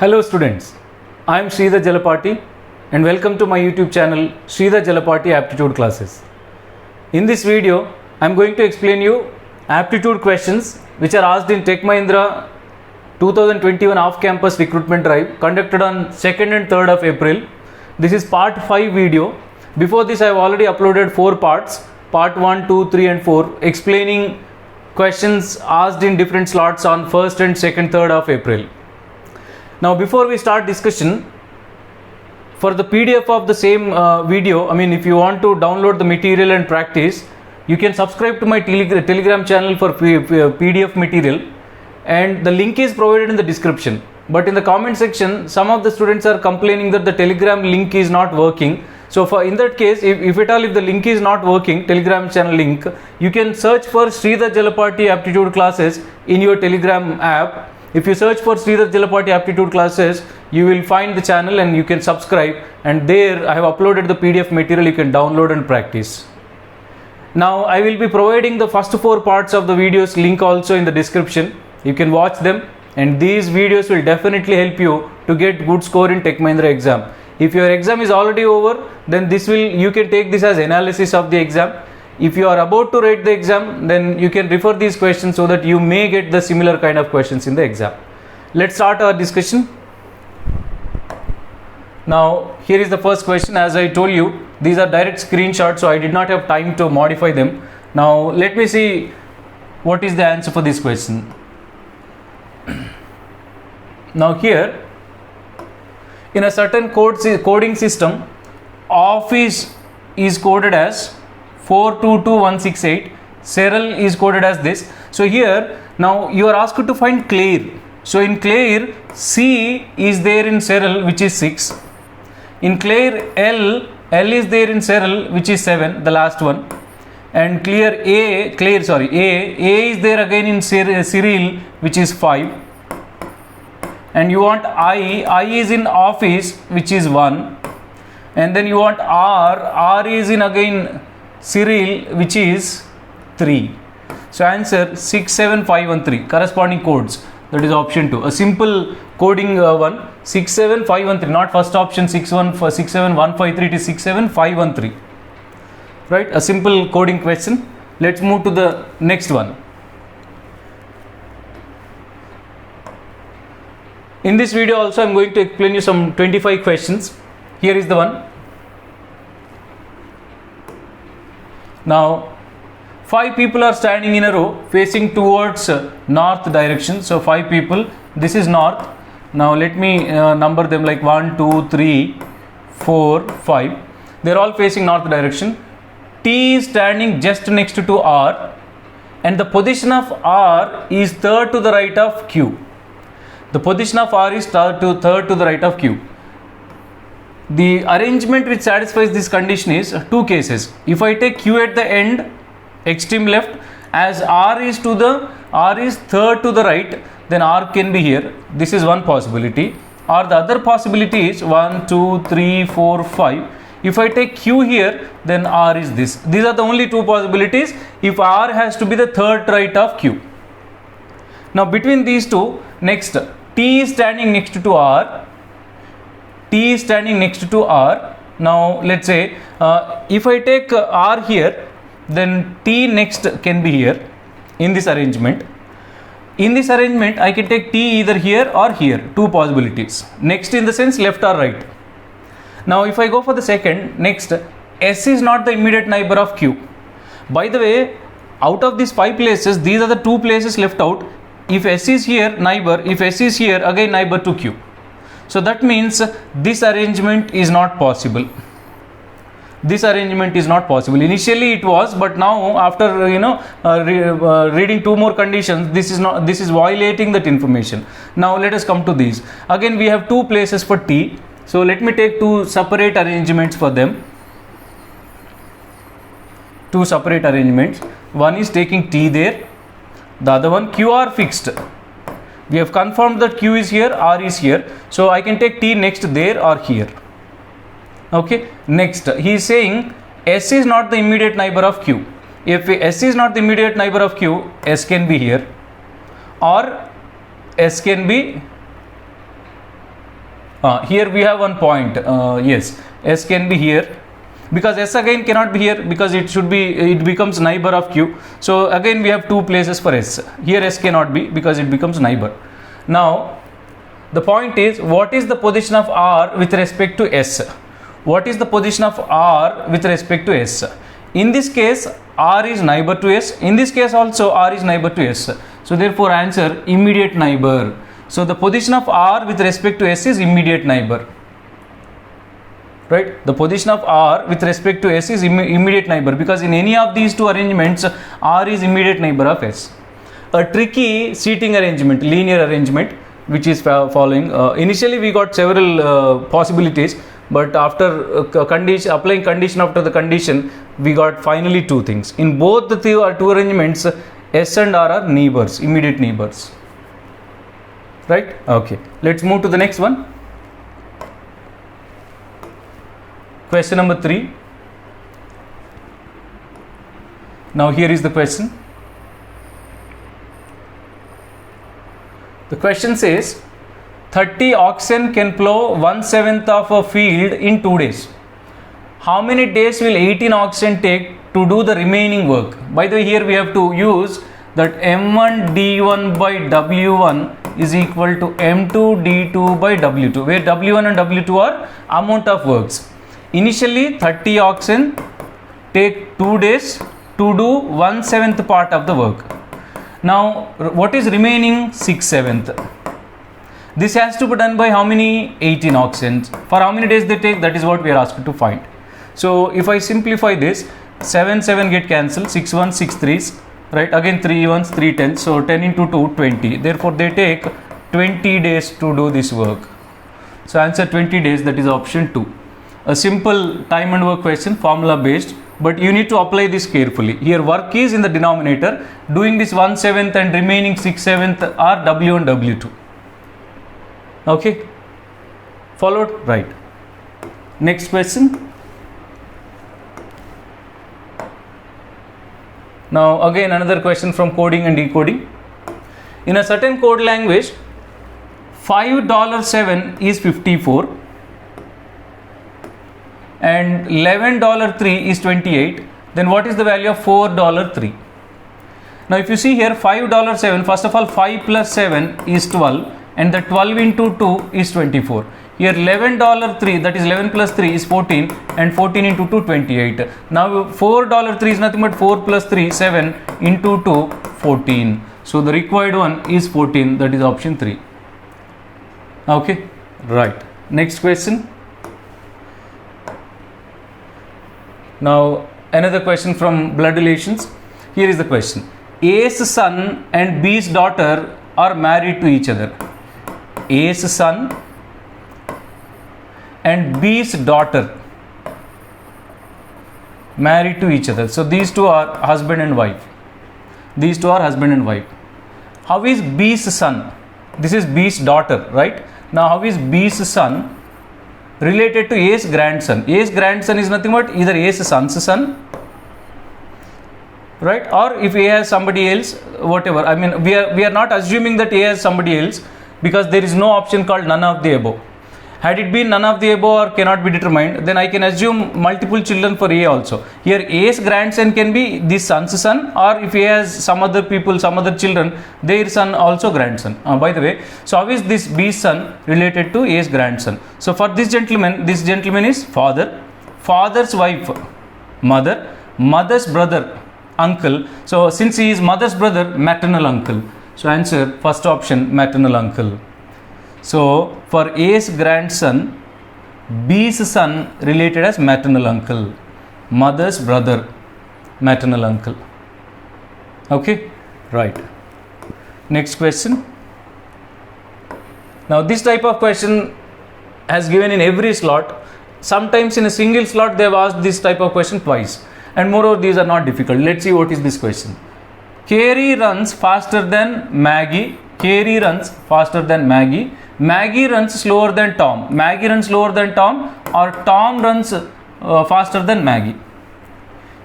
Hello students, I am Sridhar Jalapati and welcome to my YouTube channel Sridhar Jalapati Aptitude Classes. In this video, I am going to explain you aptitude questions which are asked in Tech Mahindra 2021 off-campus recruitment drive conducted on 2nd and 3rd of April. This is part 5 video. Before this I have already uploaded 4 parts, part 1, 2, 3 and 4 explaining questions asked in different slots on 1st and 2nd, 3rd of April. Now before we start discussion, for the PDF of the same video, if you want to download the material and practice, you can subscribe to my Telegram channel for PDF material, and the link is provided in the description. But in the comment section, some of the students are complaining that the Telegram link is not working. So in that case, if the link is not working, Telegram channel link, you can search for Sridhar Jalapati Aptitude Classes in your Telegram app. If you search for Sridhar Jalapati Aptitude Classes, you will find the channel and you can subscribe, and there I have uploaded the PDF material you can download and practice. Now I will be providing the first 4 parts of the videos link also in the description. You can watch them, and these videos will definitely help you to get good score in Tech Mahindra exam. If your exam is already over, then you can take this as analysis of the exam. If you are about to write the exam, then you can refer these questions so that you may get the similar kind of questions in the exam. Let's start our discussion. Now here is the first question. As I told you, these are direct screenshots, so I did not have time to modify them. Now let me see what is the answer for this question. Now here, in a certain coding system, Office is coded as 422168, Serral is coded as this. So here, now you are asked to find Claire. So in Claire, C is there in Serral, which is 6. In Claire, L is there in Serral, which is 7, the last one. And Claire A is there again in Cyril, which is 5. And you want I is in Office, which is 1. And then you want R is in again Cyril, which is 3. So answer 67513, corresponding codes, that is option 2. A simple coding one, 67513, not first option 67153, it is 67513. Right, a simple coding question. Let's move to the next one. In this video also I am going to explain you some 25 questions. Here is the one. Now 5 people are standing in a row facing towards north direction. So 5 people, this is north. Now let me number them like 1, 2, 3, 4, 5. They are all facing north direction. T is standing just next to R, and the position of R is third to the right of Q. The position of R is third to the right of Q. The arrangement which satisfies this condition is 2 cases. If I take Q at the end, extreme left, as R is third to the right, then R can be here. This is one possibility. Or the other possibility is 1, 2, 3, 4, 5. If I take Q here, then R is this. These are the only 2 possibilities if R has to be the third right of Q. Now between these two, next T is standing next to R. T is standing next to R. Now let's say if I take R here, then T next can be here in this arrangement. In this arrangement, I can take T either here or here, 2 possibilities. Next in the sense left or right. Now if I go for the second, next S is not the immediate neighbor of Q. By the way, out of these 5 places, these are the 2 places left out. If S is here, neighbor. If S is here, again neighbor to Q. So that means this arrangement is not possible. This arrangement is not possible. Initially it was, but now after reading 2 more conditions, this is violating that information. Now let us come to these. Again we have 2 places for T. So let me take 2 separate arrangements for them. 2 separate arrangements. One is taking T there. The other one, Q are fixed. We have confirmed that Q is here, R is here. So I can take T next there or here. Okay. Next, he is saying S is not the immediate neighbor of Q. If S is not the immediate neighbor of Q, S can be here, or S can be Here we have one point. Yes, S can be here, because S again cannot be here because it should be, it becomes neighbor of Q. So again we have two places for S. Here S cannot be because it becomes neighbor. Now the point is, what is the position of R with respect to S? What is the position of R with respect to S? In this case R is neighbor to S. In this case also R is neighbor to S. So therefore answer immediate neighbor. So the position of R with respect to S is immediate neighbor. Right? The position of R with respect to S is immediate neighbor, because in any of these two arrangements R is immediate neighbor of S. A tricky seating arrangement, linear arrangement, which is following. Initially we got several possibilities, but after applying condition after the condition, we got finally two things. In both the two arrangements, S and R are neighbors, immediate neighbors. Right? Okay. Let's move to the next one. Question number 3. Now here is the question. The question says 30 oxen can plow 1/7 of a field in 2 days. How many days will 18 oxen take to do the remaining work? By the way, here we have to use that M1 D1 by W1 is equal to M2 D2 by W2, where W1 and W2 are amount of works. Initially 30 oxen take 2 days to do 1/7 part of the work. Now what is remaining 6/7? This has to be done by how many? 18 oxen. For how many days they take? That is what we are asked to find. So if I simplify this, 7 get cancelled, 6 1 6 3s, right? Again 3 1s 3 10s, so 10 into 2 20. Therefore they take 20 days to do this work. So answer 20 days, that is option 2. A simple time and work question, formula based, but you need to apply this carefully. Here work is in the denominator, doing this 1/7 and remaining 6/7 are W and W2. Okay, followed? Right. Next question. Now again another question from coding and decoding. In a certain code language, $5.7 is 54 and $11.3 is 28. Then what is the value of $4.3? Now if you see here, $5.7, first of all 5 plus 7 is 12 and the 12 into 2 is 24. Here $11.3, that is 11 plus 3 is 14 and 14 into 2 28. Now $4.3 is nothing but 4 plus 3 7 into 2 14. So the required one is 14, that is option 3. Okay, right. Next question. Now another question from blood relations. Here is the question. A's son and B's daughter are married to each other. A's son and B's daughter married to each other. So these two are husband and wife. These two are husband and wife. How is B's son? This is B's daughter, right? Now how is B's son related to A's grandson? A's grandson is nothing but either A's son's son, right? Or if A has somebody else, whatever. I mean, we are not assuming that A has somebody else, because there is no option called none of the above. Had it been none of the above or cannot be determined, then I can assume multiple children for A also. Here A's grandson can be this son's son, or if A has some other people, some other children, their son also grandson. By the way, so how is this B's son related to A's grandson? So for this gentleman is father, father's wife mother, mother's brother uncle. So since he is mother's brother, maternal uncle. So answer first option, maternal uncle. So for A's grandson, B's son related as maternal uncle, mother's brother, maternal uncle. Okay, right. Next question. Now this type of question has given in every slot. Sometimes in a single slot they have asked this type of question twice, and moreover these are not difficult. Let's see what is this question. Carrie runs faster than Maggie. Carrie runs faster than Maggie. Maggie runs slower than Tom. Maggie runs slower than Tom, or Tom runs faster than Maggie.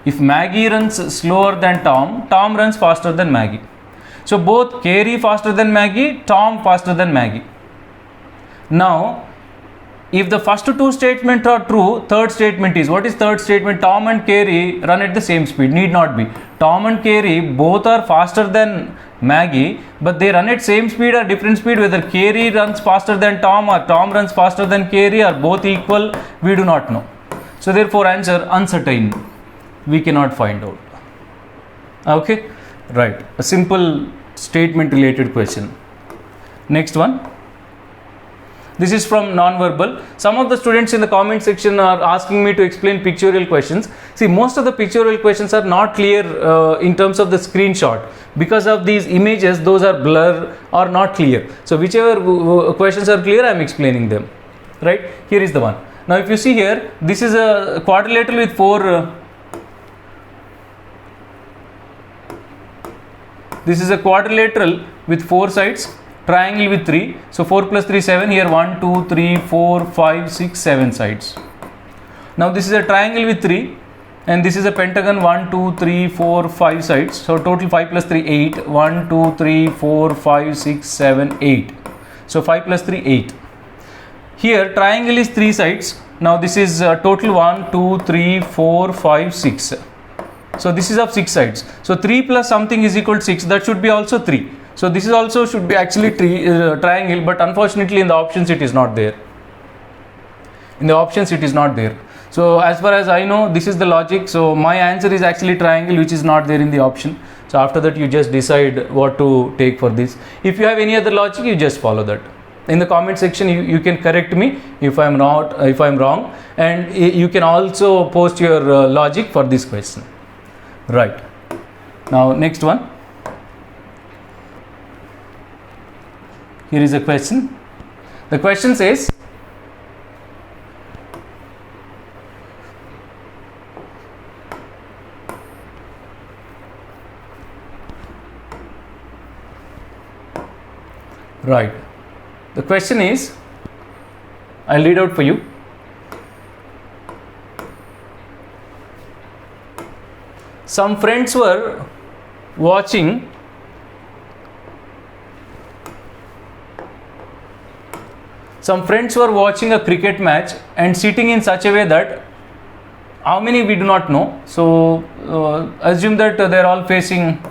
If Maggie runs slower than Tom, Tom runs faster than Maggie. So both Carrie faster than Maggie, Tom faster than Maggie. Now If the first two statements are true, third statement is, what is third statement? Tom and Carrie run at the same speed. Need not be. Tom and Carrie both are faster than Maggie, but they run at same speed or different speed. Whether Carrie runs faster than Tom or Tom runs faster than Carrie or both equal, we do not know. So therefore answer uncertain. We cannot find out. Okay, right. A simple statement related question. Next one. This is from non-verbal. Some of the students in the comment section are asking me to explain pictorial questions. See, most of the pictorial questions are not clear in terms of the screenshot. Because of these images, those are blur or not clear. So whichever questions are clear, I am explaining them. Right? Here is the one. Now if you see here, this is a quadrilateral with four this is a quadrilateral with four sides, triangle with 3. So 4 plus 3, 7. Here 1, 2, 3, 4, 5, 6, 7 sides. Now this is a triangle with 3 and this is a pentagon, 1, 2, 3, 4, 5 sides. So total 5 plus 3, 8. 1, 2, 3, 4, 5, 6, 7, 8. So 5 plus 3, 8. Here triangle is 3 sides. Now this is total 1, 2, 3, 4, 5, 6. So this is of 6 sides. So 3 plus something is equal to 6. That should be also 3. So this is also should be actually triangle, but unfortunately in the options it is not there. In the options it is not there. So as far as I know, this is the logic. So my answer is actually triangle, which is not there in the option. So after that you just decide what to take for this. If you have any other logic, you just follow that. In the comment section you can correct me if I am wrong, and you can also post your logic for this question. Right. Now next one. Here is a question. The question says, right. The question is, I'll read out for you. Some friends were watching a cricket match and sitting in such a way that, how many we do not know. So assume that they are all facing,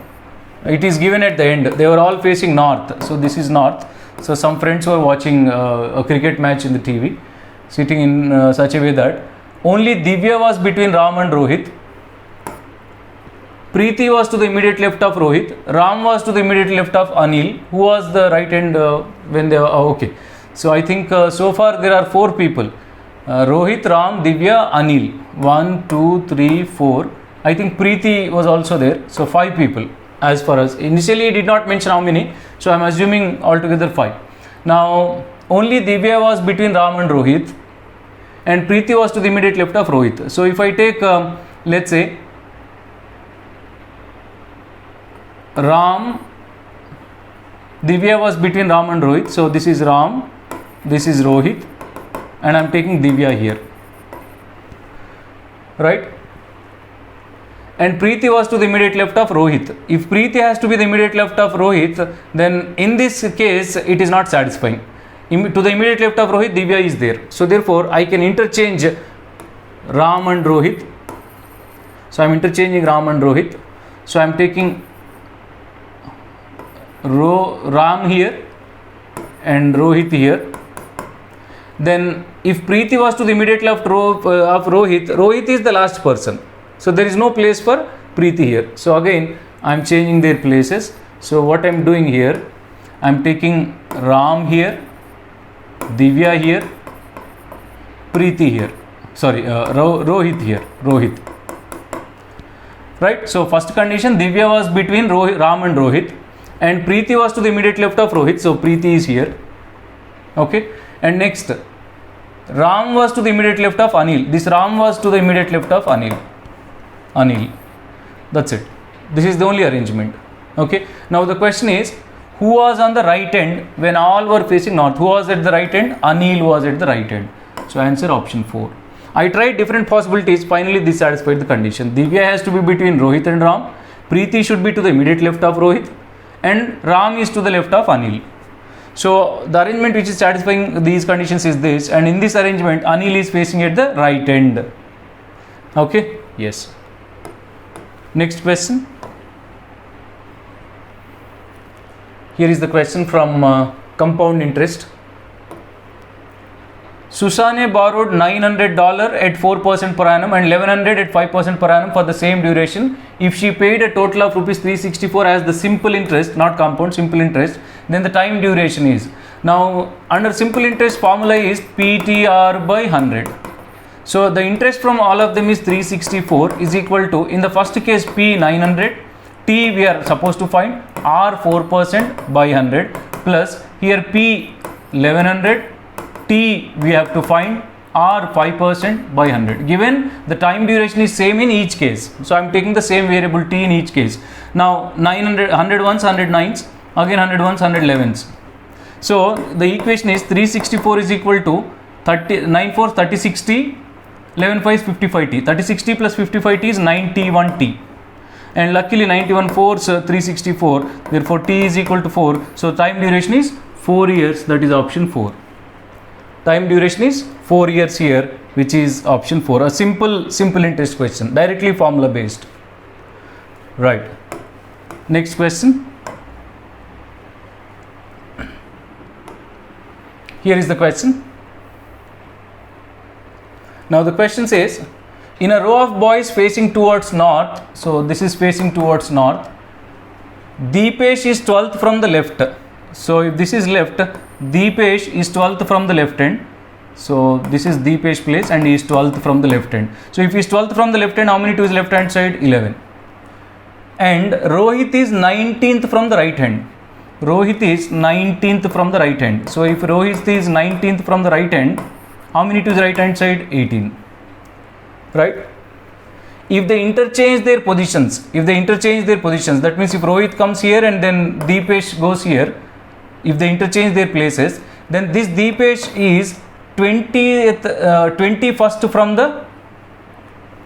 it is given at the end, they were all facing north. So this is north. So some friends were watching a cricket match in the TV, sitting in such a way that only Divya was between Ram and Rohit. Preeti was to the immediate left of Rohit. Ram was to the immediate left of Anil, who was the right hand when they were okay. So I think so far there are 4 people. Rohit, Ram, Divya, Anil. 1, 2, 3, 4. I think Preeti was also there. So 5 people. As far as initially he did not mention how many. So I am assuming altogether 5. Now only Divya was between Ram and Rohit, and Preeti was to the immediate left of Rohit. So if I take let's say Ram, Divya was between Ram and Rohit. So this is Ram, this is Rohit, and I am taking Divya here, right? And Preeti was to the immediate left of Rohit. If Preeti has to be the immediate left of Rohit, then in this case it is not satisfying. To the immediate left of Rohit, Divya is there. So therefore I can interchange Ram and Rohit. So I am interchanging Ram and Rohit. So I am taking Ram here and Rohit here. Then if Preeti was to the immediate left of Rohit, Rohit is the last person. So there is no place for Preeti here. So again I am changing their places. So what I am doing here, I am taking Ram here, Divya here, Preeti here. Sorry, Rohit here, Rohit. Right. So first condition, Divya was between Ram and Rohit, and Preeti was to the immediate left of Rohit. So Preeti is here. Okay. And next, Ram was to the immediate left of Anil. This Ram was to the immediate left of Anil. That's it. This is the only arrangement. Okay. Now the question is, who was on the right end when all were facing north? Who was at the right end? Anil was at the right end. So answer option 4. I tried different possibilities. Finally this satisfied the condition. Divya has to be between Rohit and Ram. Preeti should be to the immediate left of Rohit, and Ram is to the left of Anil. So the arrangement which is satisfying these conditions is this, and in this arrangement Anil is facing at the right end. Okay, yes. Next question. Here is the question from compound interest. Susanne borrowed $900 at 4% per annum and $1,100 at 5% per annum for the same duration. If she paid a total of rupees 364 as the simple interest, not compound, simple interest, then the time duration is. Now, under simple interest formula is PTR by 100. So, the interest from all of them is 364 is equal to, in the first case, P 900, T we are supposed to find, R 4% by 100, plus here P 1100, T we have to find, R 5% by 100. Given the time duration is same in each case, so I am taking the same variable T in each case. Now 900, 100 ones, 100 nines, again 100 ones, 100 11s. So the equation is 364 is equal to 9 4 30 60, 11 5 is 55T. 30 60 plus 55T is 91T. And luckily 91 4 364, therefore T is equal to 4. So time duration is 4 years, that is option 4. Time duration is 4 years here, which is option 4. A simple interest question, directly formula based. Right. Next question. Here is the question. Now the question says, in a row of boys facing towards north, so this is facing towards north, Deepesh is 12th from the left. So if this is left, Deepesh is 12th from the left end. So this is Deepesh place and he is 12th from the left end. So if he is 12th from the left end, how many to his left hand side? 11. And Rohit is 19th from the right hand. Rohit is 19th from the right hand. So if Rohit is 19th from the right hand, how many to his right hand side? 18. Right? If they interchange their positions, that means if Rohit comes here and then Deepesh goes here, if they interchange their places, then this Deepesh is 21st from the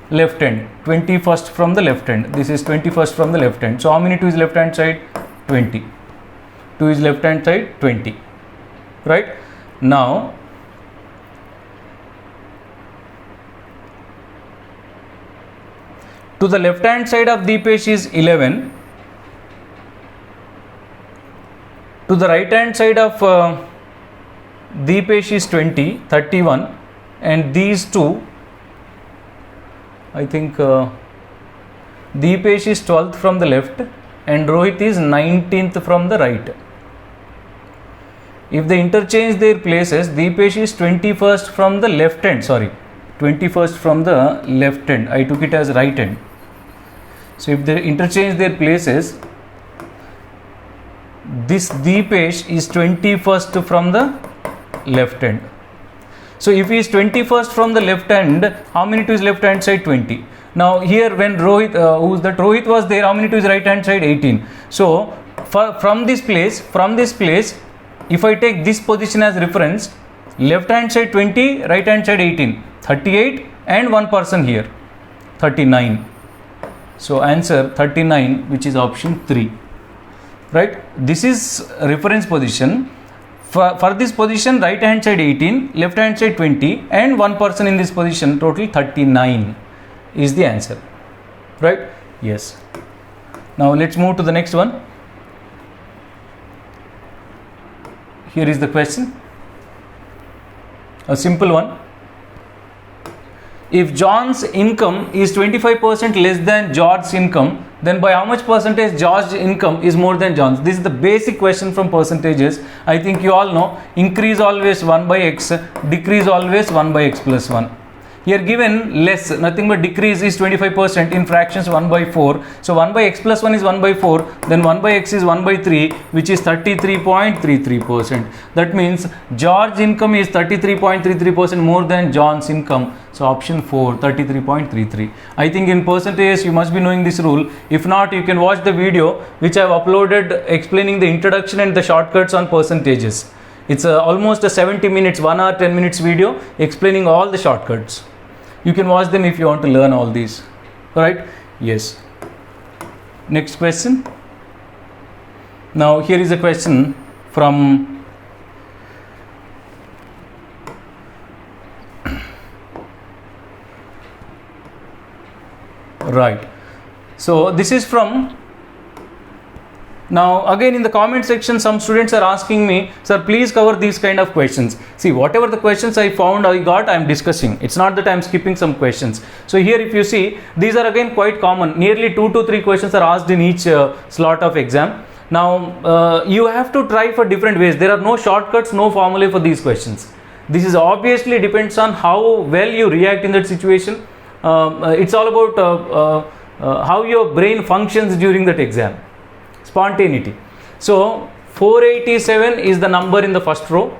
left hand. 21st from the left hand. This is 21st from the left hand. So how many to his left hand side? 20. To his left hand side, 20. Right? Now, to the left hand side of Deepesh is 11. To the right hand side of Deepesh is 20, 31, and these two, I think Deepesh is 12th from the left and Rohit is 19th from the right. If they interchange their places, Deepesh is 21st from the left hand, 21st from the left hand, I took it as right hand. So if they interchange their places, this Deepesh is 21st from the left hand. So if he is 21st from the left hand, how many to his left hand side? 20. Now here when Rohit, Rohit was there, how many to his right hand side? 18. So from this place, if I take this position as reference, left hand side 20, right hand side 18, 38, and one person here, 39. So answer 39, which is option 3. Right? This is reference position. For this position, right hand side 18, left hand side 20, and one person in this position, total 39 is the answer. Right? Yes. Now let's move to the next one. Here is the question. A simple one. If John's income is 25% less than George's income, then by how much percentage George's income is more than John's? This is the basic question from percentages. I think you all know, increase always 1 by x, decrease always 1 by x plus 1. Here given less, nothing but decrease is 25% in fractions 1 by 4. So 1 by x plus 1 is 1 by 4, then 1 by x is 1 by 3, which is 33.33%. That means George's income is 33.33% more than John's income. So option 4, 33.33. I think in percentages you must be knowing this rule. If not, you can watch the video which I have uploaded explaining the introduction and the shortcuts on percentages. It's almost a 70 minutes, 1 hour 10 minutes video explaining all the shortcuts. You can watch them if you want to learn all these. Alright? Yes. Next question. Now here is a question from Right. So this is from. Now again in the comment section some students are asking me, sir, please cover these kind of questions. See, whatever the questions I found I am discussing. It's not that I am skipping some questions. So here if you see, these are again quite common. Nearly 2 to 3 questions are asked in each slot of exam. Now you have to try for different ways. There are no shortcuts, no formulae for these questions. This is obviously depends on how well you react in that situation. It's all about how your brain functions during that exam. Spontaneity. So 487 is the number in the first row,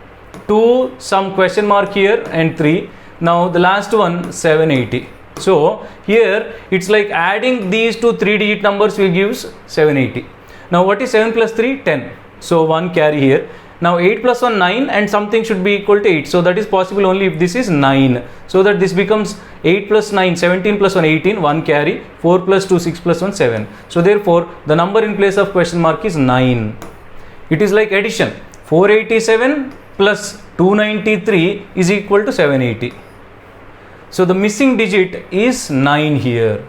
2 some question mark here and 3. Now the last one 780. So here it's like adding these two 3-digit numbers will gives 780. Now what is 7 plus 3? 10. So 1 carry here. Now 8 plus 1 9 and something should be equal to 8. So that is possible only if this is 9. So that this becomes 8 plus 9 17 plus 1 18, 1 carry, 4 plus 2 6 plus 1 7. So therefore the number in place of question mark is 9. It is like addition. 487 plus 293 is equal to 780. So the missing digit is 9 here.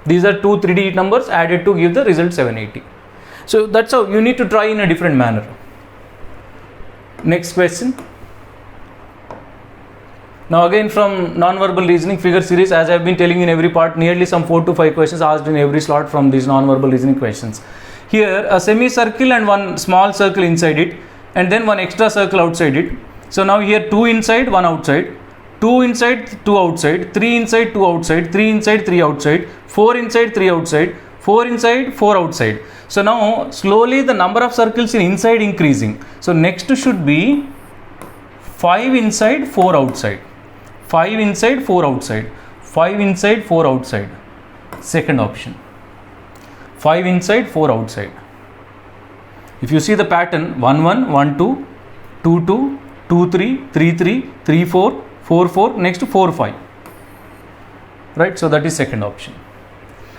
These are two 3-digit numbers added to give the result 780. So that's how you need to try in a different manner. Next question. Now again from non-verbal reasoning figure series, as I have been telling in every part, nearly some 4 to 5 questions asked in every slot from these non-verbal reasoning questions. Here a semicircle and one small circle inside it and then one extra circle outside it. So now here 2 inside, 1 outside, 2 inside, 2 outside, 3 inside, 2 outside, 3 inside, 3 outside, 4 inside, 3 outside, 4 inside, 4 outside. So now slowly the number of circles in inside increasing. So next should be 5 inside, 4 outside. 5 inside, 4 outside. 5 inside, 4 outside. Second option. 5 inside, 4 outside. If you see the pattern 1 1, 1 2, 2 2, 2 3, 3 3, 3 4, 4 4, next 4 5. Right? So that is second option.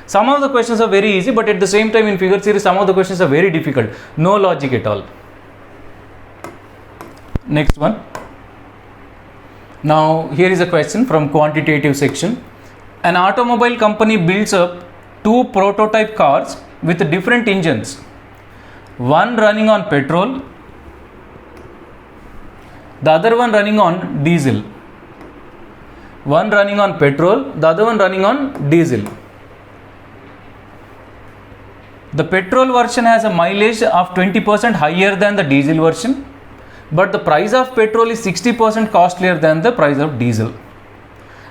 Some of the questions are very easy, but at the same time in figure series some of the questions are very difficult. No logic at all. Next one. Now here is a question from quantitative section. An automobile company builds up 2 prototype cars with different engines. One running on petrol, the other one running on diesel. One running on petrol, the other one running on diesel. The petrol version has a mileage of 20% higher than the diesel version, but the price of petrol is 60% costlier than the price of diesel.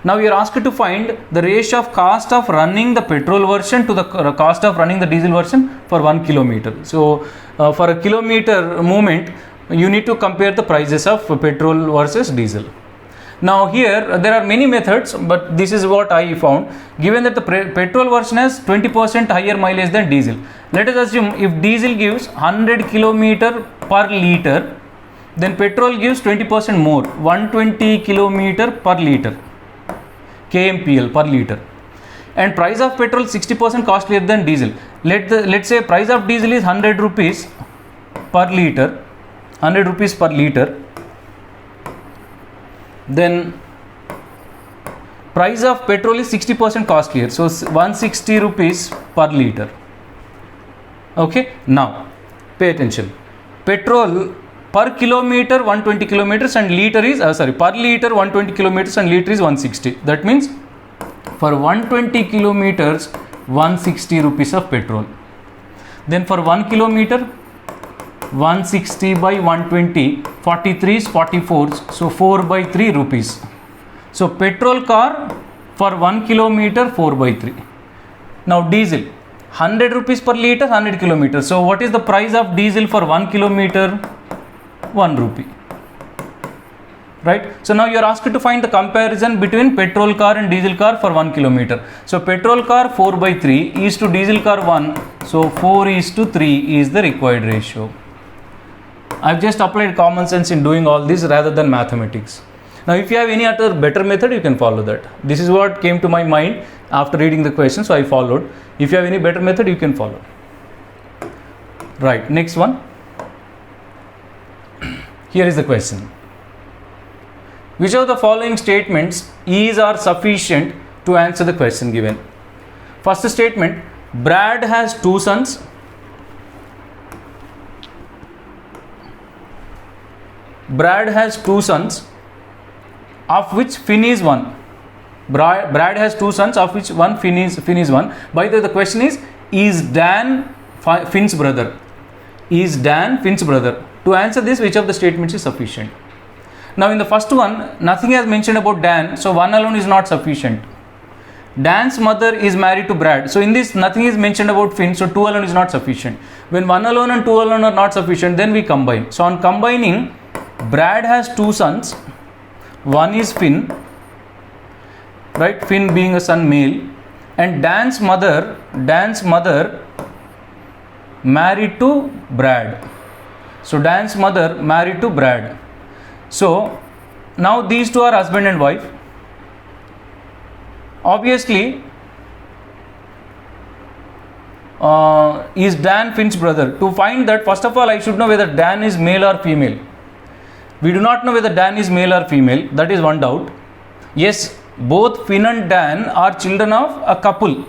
Now we are asked to find the ratio of cost of running the petrol version to the cost of running the diesel version for 1 kilometer. So for a kilometer movement, you need to compare the prices of petrol versus diesel. Now here there are many methods, but this is what I found. Given that the petrol version has 20% higher mileage than diesel, let us assume if diesel gives 100 kilometer per liter, then petrol gives 20% more, 120 kilometer per liter, kmpl per liter, and price of petrol 60% costlier than diesel. Let's say price of diesel is 100 rupees per liter, 100 rupees per liter. Then price of petrol is 60% costlier, so 160 rupees per liter. Okay, now pay attention. Petrol per kilometer 120 kilometers and liter is per liter 120 kilometers and liter is 160. That means for 120 kilometers 160 rupees of petrol. Then for 1 kilometer 160 by 120, 43 is 44, so 4 by 3 rupees. So petrol car for 1 kilometer 4 by 3. Now diesel 100 rupees per liter, 100 kilometers. So what is the price of diesel for 1 kilometer? 1 rupee. Right? So now you are asked to find the comparison between petrol car and diesel car for 1 kilometer. So petrol car 4 by 3 is to diesel car 1. So 4 is to 3 is the required ratio. I've just applied common sense in doing all this rather than mathematics. Now if you have any other better method, you can follow that. This is what came to my mind after reading the question, so I followed. If you have any better method, you can follow. Right, next one. Here is the question. Which of the following statements is or sufficient to answer the question given? First statement, Brad has two sons. Brad has two sons, of which Finn is one. Brad has two sons, of which one Finn is one. By the way, the question is Dan Finn's brother? Is Dan Finn's brother? To answer this, which of the statements is sufficient? Now, in the first one, nothing has mentioned about Dan, so one alone is not sufficient. Dan's mother is married to Brad. So in this, nothing is mentioned about Finn, so two alone is not sufficient. When one alone and two alone are not sufficient, then we combine. So on combining, Brad has two sons. One is Finn, right? Finn being a son male, and Dan's mother married to Brad. So Dan's mother married to Brad. So now these two are husband and wife. Obviously, is Dan Finn's brother? To find that, first of all, I should know whether Dan is male or female. We do not know whether Dan is male or female. That is one doubt. Yes, both Finn and Dan are children of a couple.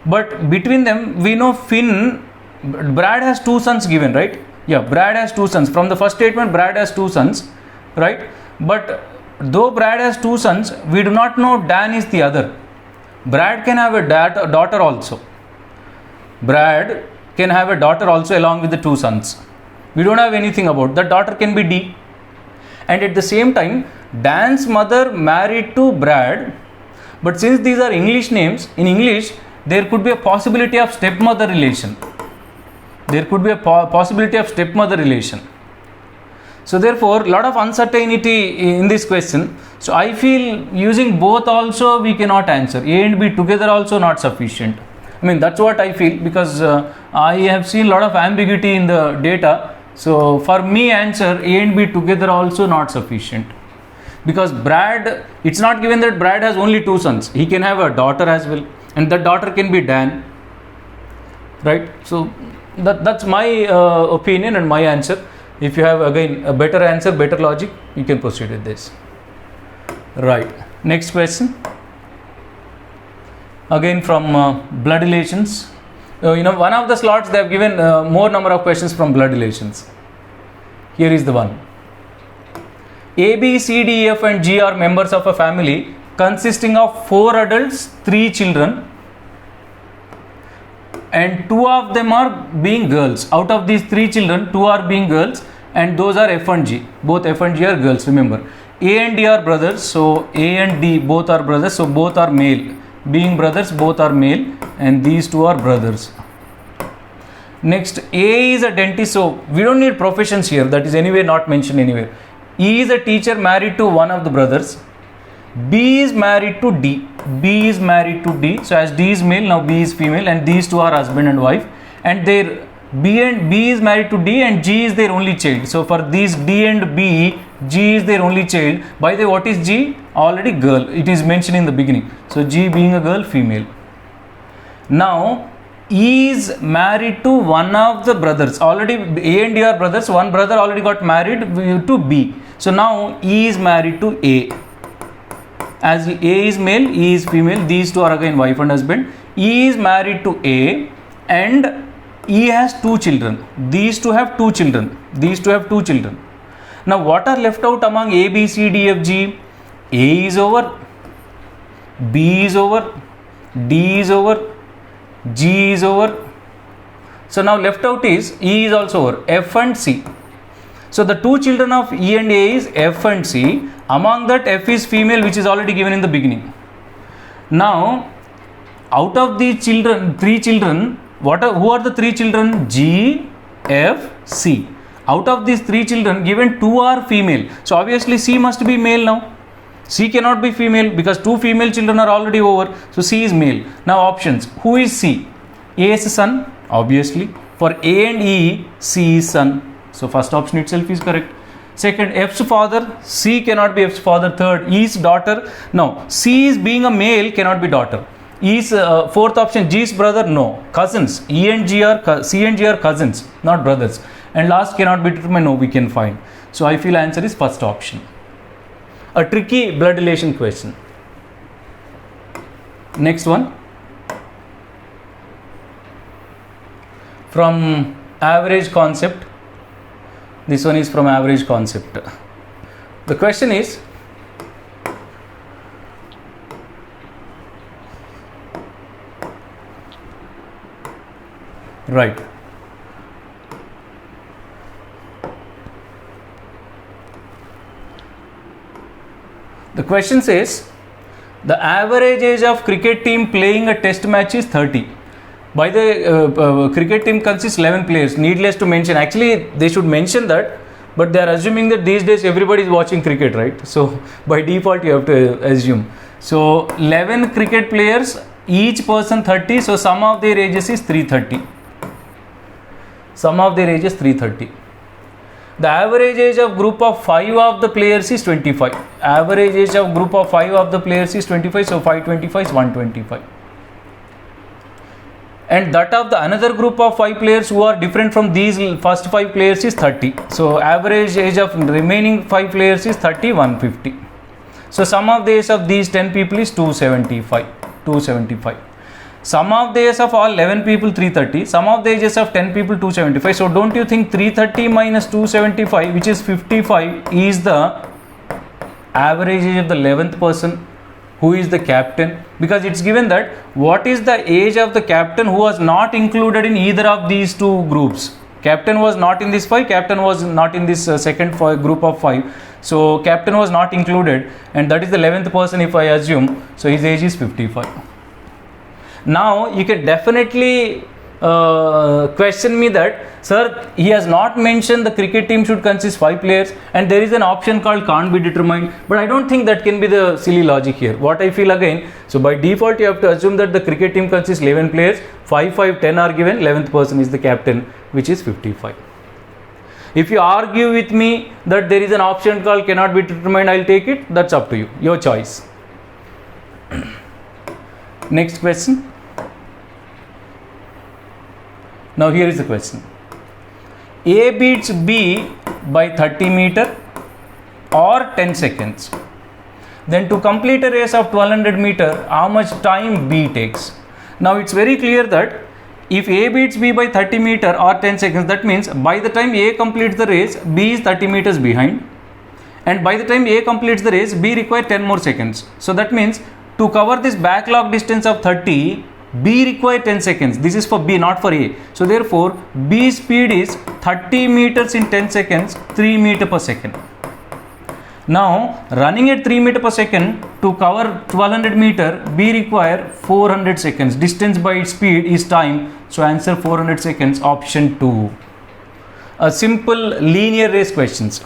But between them, we know Brad has two sons given, right? Yeah, Brad has two sons. From the first statement, Brad has two sons, right? But though Brad has two sons, we do not know Dan is the other. Brad can have a daughter also. Brad can have a daughter also along with the two sons. We don't have anything about that. Daughter can be D. And at the same time, Dan's mother married to Brad. But since these are English names, in English, there could be a possibility of stepmother relation. There could be a possibility of stepmother relation. So therefore, lot of uncertainty in this question. So I feel using both also we cannot answer. A and B together also not sufficient. I mean, that's what I feel, because I have seen lot of ambiguity in the data. So for me, answer A and B together also not sufficient. Because Brad, it's not given that Brad has only two sons. He can have a daughter as well. And that daughter can be Dan. Right? So that's my opinion and my answer. If you have again a better answer, better logic, you can proceed with this. Right. Next question. Again from blood relations. One of the slots they have given more number of questions from blood relations. Here is the one. A, B, C, D, E, F and G are members of a family consisting of 4 adults, 3 children, and 2 of them are being girls. Out of these 3 children, 2 are being girls, and those are F and G. Both F and G are girls, remember. A and D are brothers, so A and D both are brothers, so both are male. Being brothers, both are male, and these 2 are brothers. Next, A is a dentist, so we don't need professions here, that is anyway not mentioned anywhere. E is a teacher married to one of the brothers. B is married to D. B is married to D. So as D is male, now B is female, and these 2 are husband and wife. And their B is married to D, and G is their only child. So for these D and B, G is their only child. By the way, what is G? Already girl. It is mentioned in the beginning. So G being a girl, female. Now E is married to one of the brothers. Already A and D are brothers. One brother already got married to B. So now E is married to A. As A is male, E is female. These 2 are again wife and husband. E is married to A, and E has 2 children. These 2 have 2 children. These 2 have 2 children. Now what are left out among A, B, C, D, F, G? A is over, B is over, D is over, G is over. So now left out is E is also over, F and C. So the 2 children of E and A is F and C. Among that, F is female, which is already given in the beginning. Now out of these children, 3 children, who are the 3 children? G, F, C. Out of these 3 children, given 2 are female. So obviously C must be male now. C cannot be female because 2 female children are already over. So C is male. Now options. Who is C? A's son, obviously. For A and E, C is son. So first option itself is correct. Second, F's father. C cannot be F's father. Third, E's daughter. No, C is being a male, cannot be daughter. E's fourth option, G's brother. No, cousins. C and G are cousins, not brothers. And last, cannot be determined. No, we can find. So I feel answer is first option. A tricky blood relation question. Next one. from average concept. This one is from average concept. The question is, right, the question says the average age of cricket team playing a test match is 30. By the cricket team consists 11 players. Needless to mention, actually they should mention that, but they are assuming that these days everybody is watching cricket, right? So by default you have to assume. So 11 cricket players, each person 30, so sum of their ages is 330. Sum of their ages 330. The average age of group of 5 of the players is 25. Average age of group of 5 of the players is 25, so 525 is 125. And that of the another group of 5 players who are different from these first 5 players is 30. So average age of remaining 5 players is 30, 150. So sum of the age of these 10 people is 275. Sum of the ages of all 11 people 330. Sum of the ages of 10 people 275. So don't you think 330 minus 275, which is 55, is the average age of the 11th person who is the captain? Because it's given that what is the age of the captain who was not included in either of these two groups. Captain was not in this 5, captain was not in this second group of 5. So captain was not included, and that is the 11th person if I assume. So his age is 55. Now you can definitely question me that, sir, he has not mentioned the cricket team should consist 5 players and there is an option called can't be determined, but I don't think that can be the silly logic here. What I feel again, so by default you have to assume that the cricket team consists 11 players, 5, 5, 10 are given, 11th person is the captain, which is 55. If you argue with me that there is an option called cannot be determined, I'll take it, that's up to you, your choice. Next question. Now here is the question. A beats B by 30 meter or 10 seconds. Then to complete a race of 1200 meter, how much time B takes? Now it's very clear that if A beats B by 30 meter or 10 seconds, that means by the time A completes the race, B is 30 meters behind. And by the time A completes the race, B requires 10 more seconds. So that means to cover this backlog distance of 30, B requires 10 seconds. This is for B, not for A. So therefore, B speed is 30 meters in 10 seconds, 3 meter per second. Now, running at 3 meter per second to cover 1200 meter, B require 400 seconds. Distance by its speed is time. So answer 400 seconds, option 2. A simple linear race questions.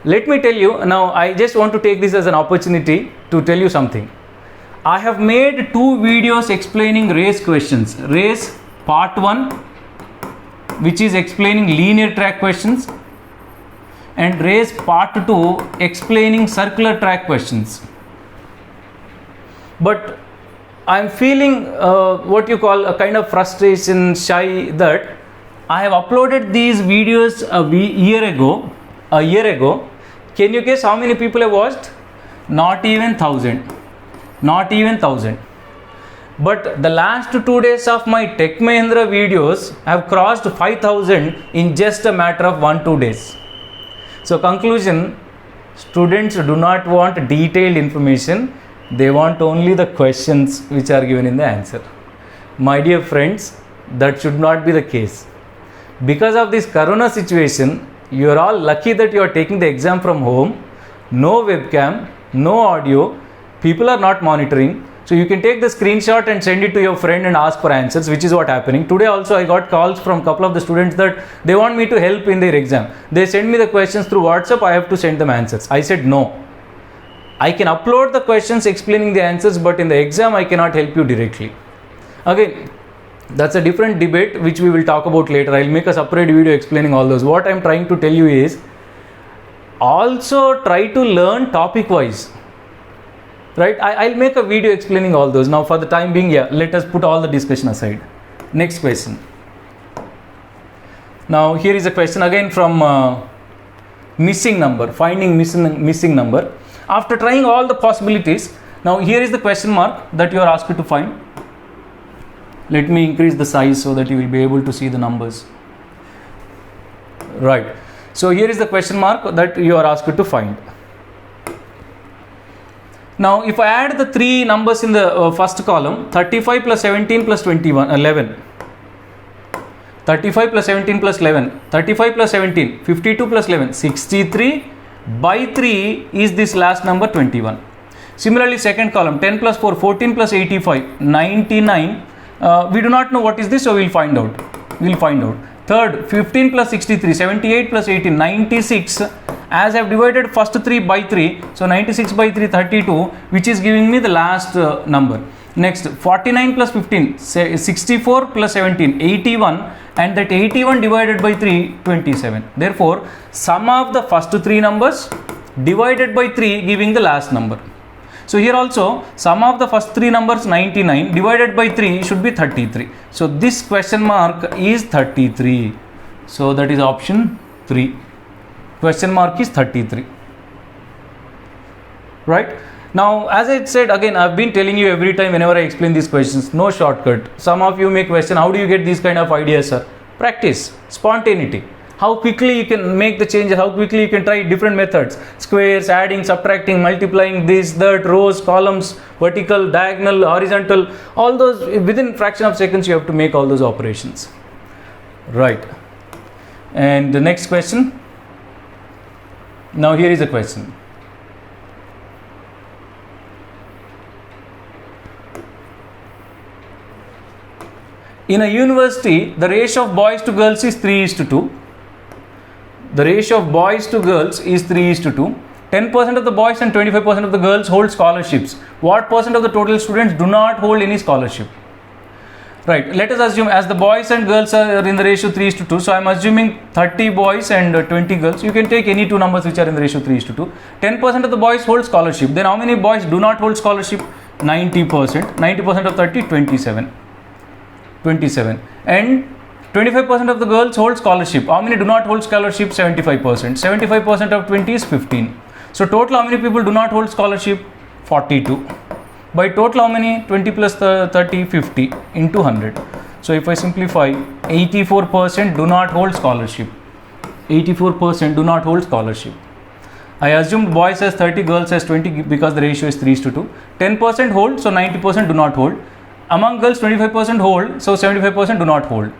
Let me tell you, now I just want to take this as an opportunity to tell you something. I have made 2 videos explaining race questions. Race part 1, which is explaining linear track questions, and race part 2 explaining circular track questions. But I am feeling what you call a kind of frustration, shy, that I have uploaded these videos a year ago. Can you guess how many people have watched? Not even 1,000. Not even 1,000. But the last 2 days of my Tech Mahindra videos have crossed 5,000 in just a matter of 1-2 days. So conclusion, students do not want detailed information, they want only the questions which are given in the answer. My dear friends, that should not be the case. Because of this corona situation, you are all lucky that you are taking the exam from home, no webcam, no audio, people are not monitoring. So you can take the screenshot and send it to your friend and ask for answers, which is what happening. Today also I got calls from a couple of the students that they want me to help in their exam. They send me the questions through WhatsApp, I have to send them answers. I said no. I can upload the questions explaining the answers, but in the exam I cannot help you directly. Again, that's a different debate which we will talk about later. I'll make a separate video explaining all those. What I'm trying to tell you is, also try to learn topic wise. Right, I'll make a video explaining all those. Now for the time being, let us put all the discussion aside. Next question. Now here is a question again from missing number, finding missing number. After trying all the possibilities, now here is the question mark that you are asked to find. Let me increase the size so that you will be able to see the numbers. Right. So here is the question mark that you are asked to find. Now if I add the three numbers in the first column, 35 plus 17 plus 11. 35 plus 17 plus 11. 35 plus 17, 52 plus 11, 63 by 3 is this last number 21. Similarly, second column, 10 plus 4, 14 plus 85, 99. We do not know what is this, so we'll find out. Third, 15 plus 63, 78 plus 18, 96. As I have divided first 3 by 3, so 96 by 3, 32, which is giving me the last number. Next, 49 plus 15, 64 plus 17, 81, and that 81 divided by 3, 27. Therefore, sum of the first 3 numbers divided by 3 giving the last number. So here also, sum of the first 3 numbers 99 divided by 3 should be 33. So this question mark is 33. So that is option 3. Question mark is 33. Right? Now, as I said again, I've been telling you every time whenever I explain these questions, no shortcut. Some of you may question, how do you get these kind of ideas, sir? Practice, spontaneity. How quickly you can make the changes, how quickly you can try different methods. Squares, adding, subtracting, multiplying, this, that, rows, columns, vertical, diagonal, horizontal, all those within fraction of seconds you have to make all those operations. Right. And the next question. Now here is a question. In a university, the ratio of boys to girls is 3:2. The ratio of boys to girls is 3:2. 10% of the boys and 25% of the girls hold scholarships. What percent of the total students do not hold any scholarship? Right. Let us assume as the boys and girls are in the ratio 3:2. So I am assuming 30 boys and 20 girls. You can take any two numbers which are in the ratio 3:2. 10% of the boys hold scholarship. Then how many boys do not hold scholarship? 90%. 90% of 30, 27. 27. And 25% of the girls hold scholarship. How many do not hold scholarship? 75%. 75% of 20 is 15. So total how many people do not hold scholarship? 42. By total how many? 20 plus 30, 50 into 100. So if I simplify, 84% do not hold scholarship. 84% do not hold scholarship. I assumed boys as 30, girls as 20 because the ratio is 3:2. 10% hold, so 90% do not hold. Among girls, 25% hold, so 75% do not hold.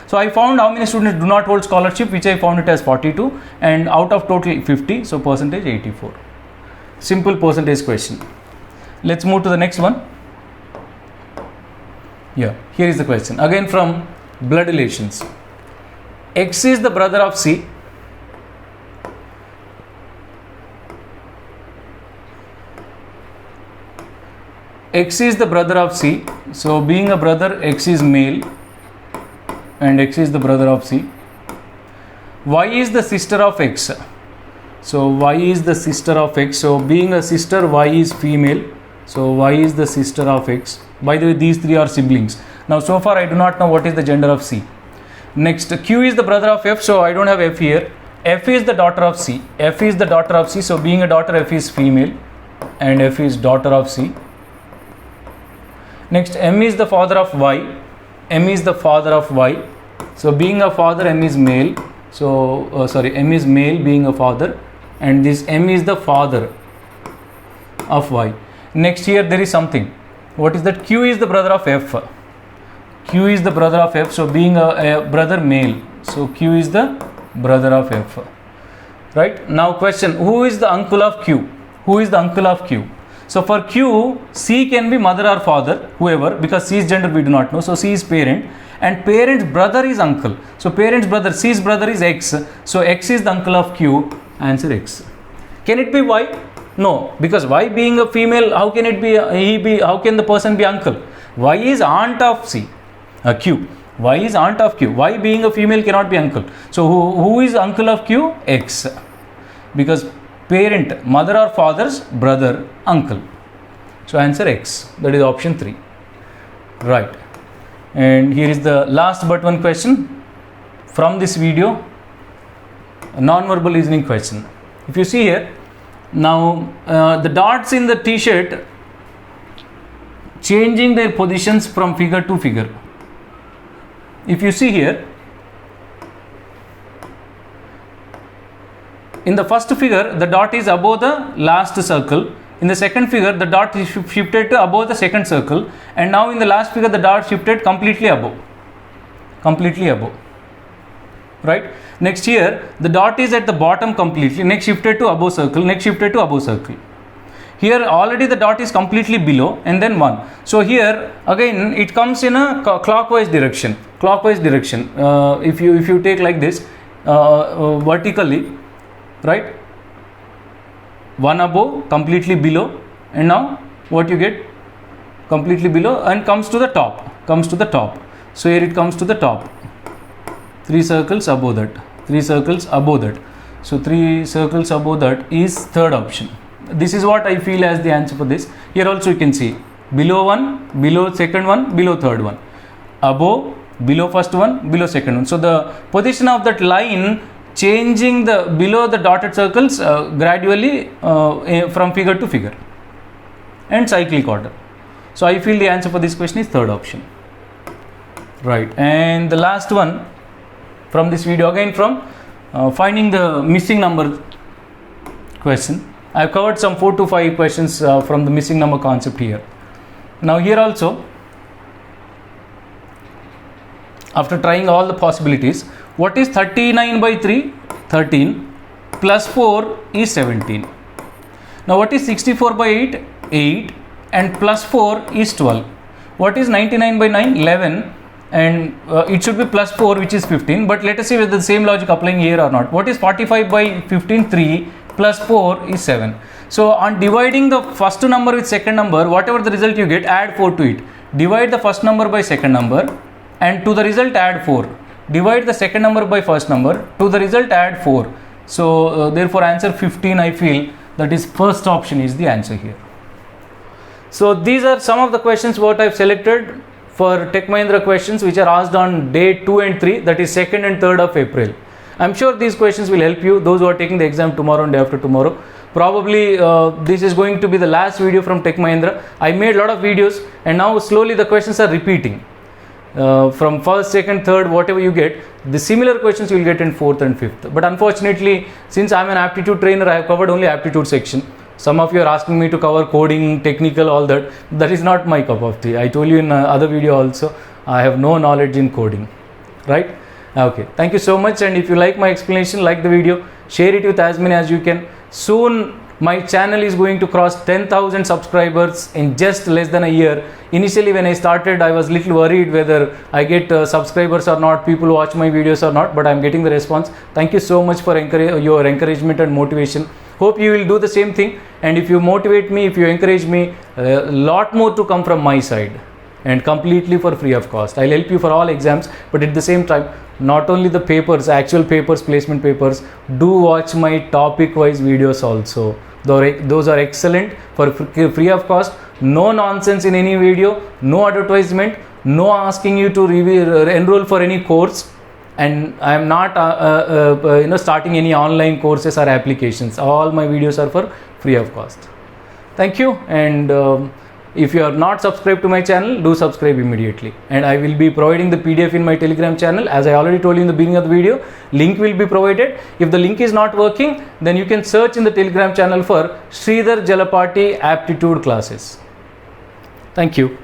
So I found how many students do not hold scholarship, which I found it as 42, and out of total 50, so percentage 84. Simple percentage question. Let's move to the next one. Yeah, here is the question. Again from blood relations. X is the brother of C. X is the brother of C. So being a brother, X is male and X is the brother of C. Y is the sister of X. So Y is the sister of X. So being a sister, Y is female. So Y is the sister of X. By the way, these three are siblings. Now so far I do not know what is the gender of C. Next, Q is the brother of F. So I don't have F here. F is the daughter of C. F is the daughter of C. So being a daughter, F is female and F is daughter of C. Next, M is the father of Y. M is the father of Y. So being a father, M is male. So M is male being a father, and this M is the father of Y. Next, here there is something. What is that? Q is the brother of F. Q is the brother of F. So being a brother male. So Q is the brother of F. Right? Now question, who is the uncle of Q? Who is the uncle of Q? So for Q, C can be mother or father, whoever, because C's gender we do not know. So C is parent, and parent's brother is uncle. So parent's brother, C's brother is X. So X is the uncle of Q. Answer X. Can it be Y? No, because Y being a female, how can it be? How can the person be uncle? Y is aunt of Q. Y is aunt of Q. Y being a female cannot be uncle. So who is uncle of Q? X. Because parent, mother or father's brother, uncle. So answer X. That is option 3. Right. And here is the last but one question from this video. A non-verbal listening question. If you see here, now the dots in the t-shirt changing their positions from figure to figure. if you see here, in the first figure the dot is above the last circle, in the second figure the dot is shifted to above the second circle, and now in the last figure the dot shifted completely above, right? Next here the dot is at the bottom completely, next shifted to above circle, next shifted to above circle. Here already the dot is completely below and then 1. So here again it comes in a clockwise direction. If you take like this vertically, right, 1 above, completely below, and now what you get, completely below, and comes to the top. So here it comes to the top, 3 circles above that. So 3 circles above that is third option. This is what I feel as the answer for this. Here also you can see below 1, below second one, below third one, above, below first one, below second one. So the position of that line changing the below the dotted circles gradually from figure to figure, and cyclic order. So I feel the answer for this question is third option, right? And the last one from this video, again from finding the missing number question. I have covered some 4 to 5 questions from the missing number concept here. Now here also, after trying all the possibilities, what is 39 by 3? 13, plus 4 is 17. Now what is 64 by 8? 8, and plus 4 is 12. What is 99 by 9? 11, and it should be plus 4, which is 15, but let us see whether the same logic applying here or not. What is 45 by 15? 3, plus 4 is 7. So on dividing the first number with second number, whatever the result you get, add 4 to it. Divide the first number by second number, and to the result add 4. Divide the second number by first number, to the result add 4. So therefore answer 15, I feel that is first option is the answer here. So these are some of the questions what I have selected for Tech Mahindra questions which are asked on day 2 and 3, that is 2nd and 3rd of April. I am sure these questions will help you, those who are taking the exam tomorrow and day after tomorrow. Probably this is going to be the last video from Tech Mahindra. I made a lot of videos and now slowly the questions are repeating. From 1st, 2nd, 3rd, whatever you get, the similar questions you will get in 4th and 5th. But unfortunately, since I am an aptitude trainer, I have covered only aptitude section. Some of you are asking me to cover coding, technical, all that. That is not my cup of tea. I told you in other video also, I have no knowledge in coding, right? Okay, thank you so much, and if you like my explanation, like the video, share it with as many as you can. Soon my channel is going to cross 10,000 subscribers in just less than a year. Initially when I started, I was little worried whether I get subscribers or not, people watch my videos or not, but I am getting the response. Thank you so much for your encouragement and motivation. Hope you will do the same thing, and if you motivate me, if you encourage me, a lot more to come from my side, and completely for free of cost. I'll help you for all exams, but at the same time, not only the papers, actual papers, placement papers, do watch my topic wise videos also. Those are excellent for free of cost, no nonsense in any video, no advertisement, no asking you to enroll for any course, and I am not starting any online courses or applications. All my videos are for free of cost. Thank you, and if you are not subscribed to my channel, do subscribe immediately, and I will be providing the PDF in my Telegram channel. As I already told you in the beginning of the video, link will be provided. If the link is not working, then you can search in the Telegram channel for Sridhar Jalapati aptitude classes. Thank you.